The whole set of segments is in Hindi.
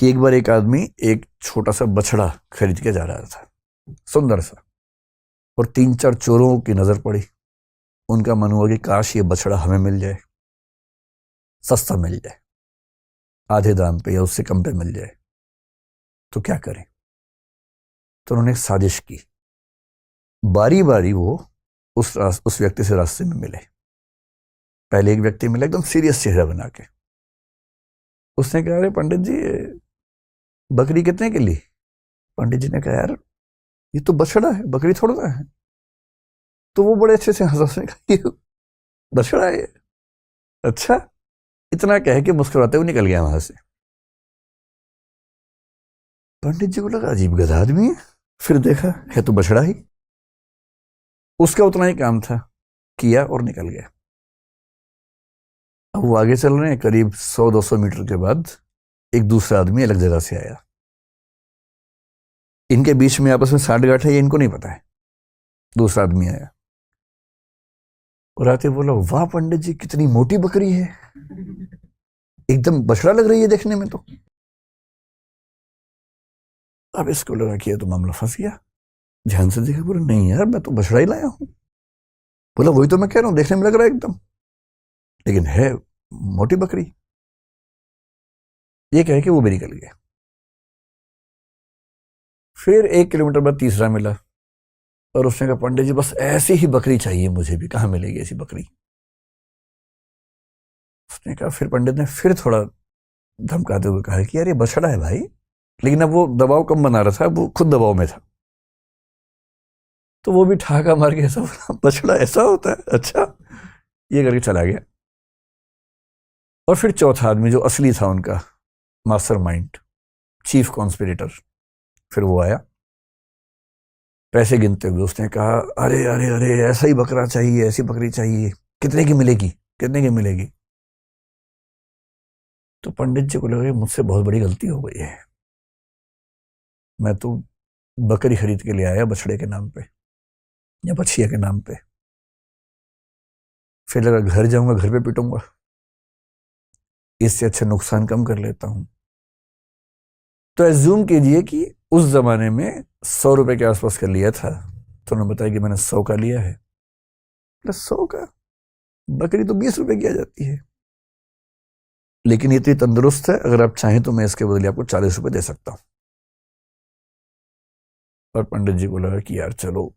कि एक बार एक आदमी एक छोटा सा बछड़ा खरीद के जा रहा था, सुंदर सा, और 3-4 चोरों की नजर पड़ी। उनका मन हुआ कि काश ये बछड़ा हमें मिल जाए, सस्ता मिल जाए, आधे दाम पे या उससे कम पे मिल जाए, तो क्या करें। तो उन्होंने एक साजिश की। बारी बारी वो उस व्यक्ति से रास्ते में मिले। पहले एक व्यक्ति मिला एकदम सीरियस चेहरा बना के। उसने कहा, अरे पंडित जी, बकरी कितने की ली? पंडित जी ने कहा, यार ये तो बछड़ा है, बकरी थोड़ा ना है। तो वो बड़े अच्छे से हंसने कहा, ये बछड़ा है। अच्छा, इतना कह के मुस्कुराते हुए निकल गया वहां से। पंडित जी को लगा अजीब गधा आदमी है। फिर देखा है तो बछड़ा ही। उसका उतना ही काम था, किया और निकल गया। अब वो आगे चल रहे हैं, करीब 100-200 मीटर के बाद एक दूसरा आदमी अलग जगह से आया। इनके बीच में आपस में साठ-गांठ है, ये इनको नहीं पता है। दूसरा आदमी आया और आते बोला, वाह पंडित जी, कितनी मोटी बकरी है, एकदम बछड़ा लग रही है देखने में तो। अब इसको लगा कि ये तो मामला फंस गया। ध्यान से देखा, बोला नहीं यार, मैं तो बछड़ा ही लाया हूं। बोला वही तो मैं कह रहा हूं, देखने में लग रहा है एकदम, लेकिन है मोटी बकरी। ये कह के वो भी निकल गया। फिर 1 किलोमीटर बाद तीसरा मिला और उसने कहा, पंडित जी बस ऐसी ही बकरी चाहिए मुझे भी, कहां मिलेगी ऐसी बकरी? उसने कहा, फिर पंडित ने फिर थोड़ा धमकाते हुए कहा कि यार ये बछड़ा है भाई। लेकिन अब वो दबाव कम बना रहा था, वो खुद दबाव में था। तो वो भी ठहाका मार के ऐसा बोला, बछड़ा ऐसा होता है, अच्छा, ये करके चला गया। और फिर चौथा आदमी जो असली था उनका मास्टरमाइंड, चीफ कॉन्स्पिरेटर, फिर वो आया पैसे गिनते हुए। उसने कहा, अरे अरे अरे, ऐसा ही बकरा चाहिए, ऐसी बकरी चाहिए, कितने की मिलेगी, कितने की मिलेगी? तो पंडित जी को लगा मुझसे बहुत बड़ी गलती हो गई है, मैं तो बकरी खरीद के ले आया बछड़े के नाम पे या बछिया के नाम पे। फिर लगा घर जाऊंगा, घर पे पिटूंगा, इससे अच्छा नुकसान कम कर लेता हूं। तो एज्यूम कीजिए कि उस जमाने में 100 रुपए के आसपास का लिया था, तो उन्होंने बताया कि मैंने 100 का लिया है। प्लस 100 का, बकरी तो 20 रुपए की आ जाती है। लेकिन ये इतनी तंदुरुस्त है, अगर आप चाहें तो मैं इसके बदले आपको 40 रुपए दे सकता हूं। और पंडित जी को लगा कि यार चलो,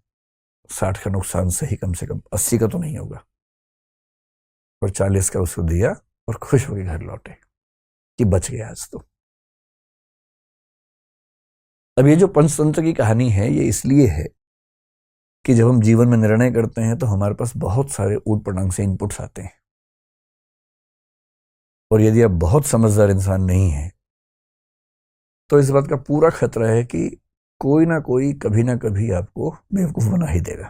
60 का नुकसान सही, कम से कम 80 का तो नहीं होगा। और 40 का उसको दिया और खुश होकर घर लौटे कि बच गया आज तो। अब ये जो पंचतंत्र की कहानी है, ये इसलिए है कि जब हम जीवन में निर्णय करते हैं तो हमारे पास बहुत सारे ऊट पटांग से इनपुट्स आते हैं। और यदि आप बहुत समझदार इंसान नहीं हैं, तो इस बात का पूरा खतरा है कि कोई ना कोई कभी ना कभी आपको बेवकूफ बना ही देगा।